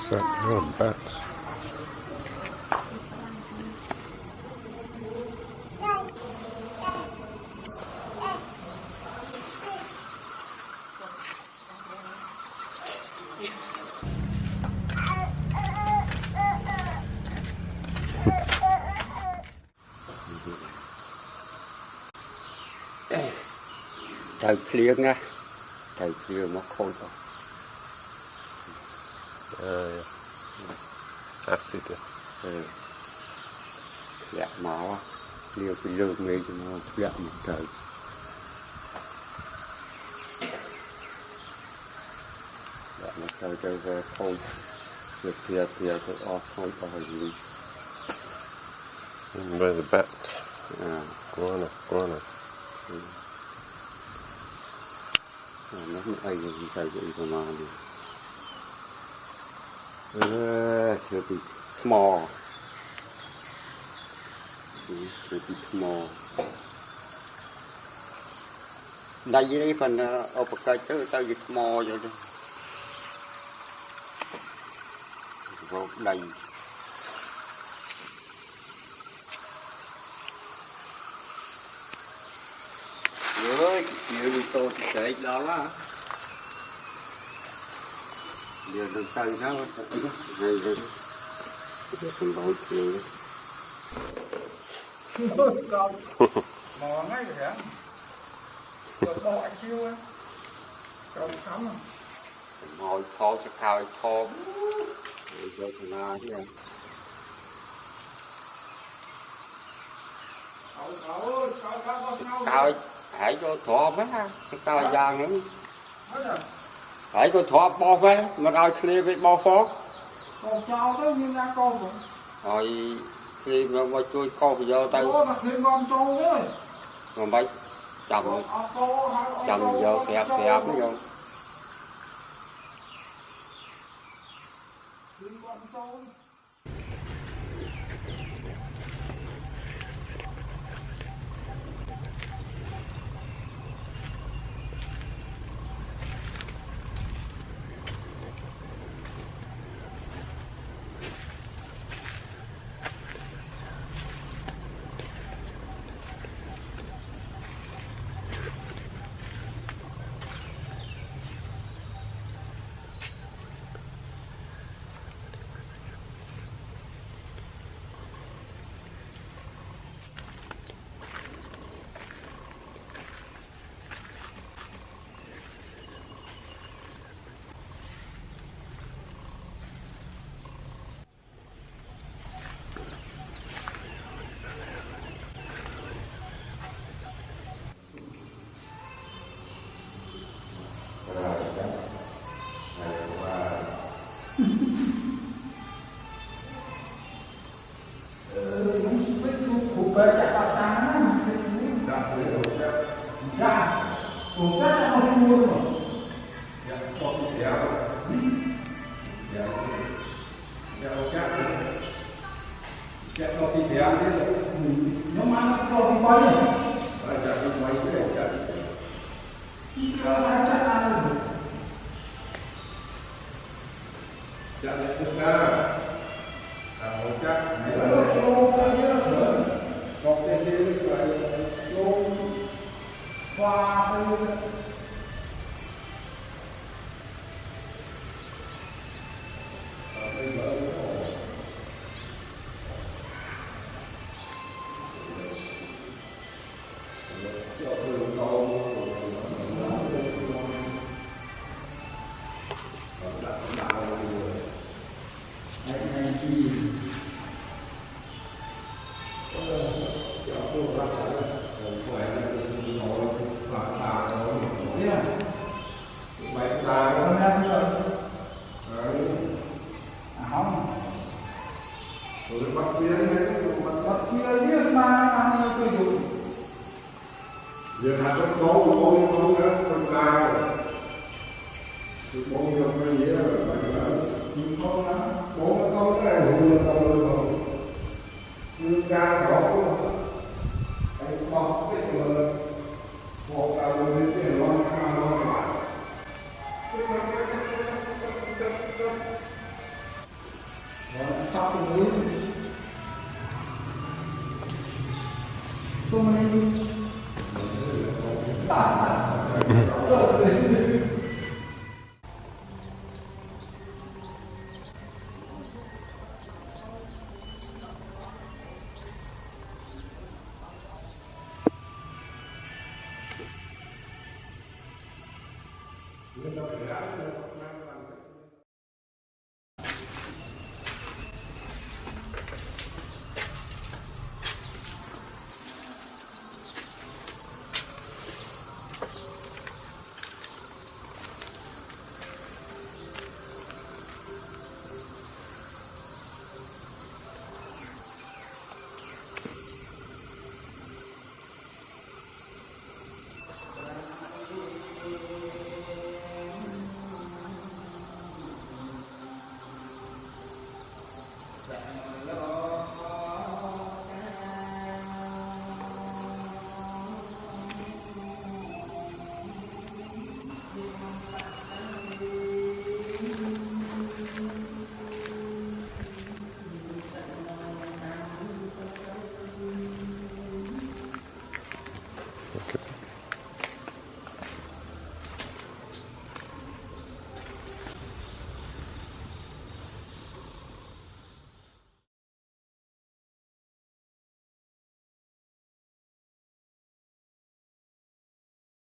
What's that? Oh, bats. Trời clear nha, trời clear mà khôi thôi. Acid. Dạ máu, clear cái lương này cho nó dạ một trời. Dạ một trời trời khôi, việc kia tôi khôi thôi gì. Where's the bat? Guana. Nó không ai gì sao vậy mà đi. Chưa bị small. Chưa bị small. Đây dưới đây phần ở bậc cây tao dịch small vậy đó. Rồi đây. Ơi, nhiều đi tôi sẽ đó lá. Giờ được tay nó hay rồi. Giờ không đổi chuyện. Con mò ngay rồi hả? Rồi bỏ chiêu á. Còn khắm à? Ngồi kho cho thao kho. Rồi cho nó chứ. Tao hãy cho thọ mấy ha, tao giang nữa. Hãy cho thọ bo phê, mà đòi clear với bo phốt. Còn cho tới như ra con rồi. Rồi clear mà chui con bây giờ tao. Cô mà clear con trâu đấy. Mà mấy chầm vô kẹp nó vô. Clear con trâu. Hãy subscribe cho kênh Ghiền Mì Gõ để không bỏ lỡ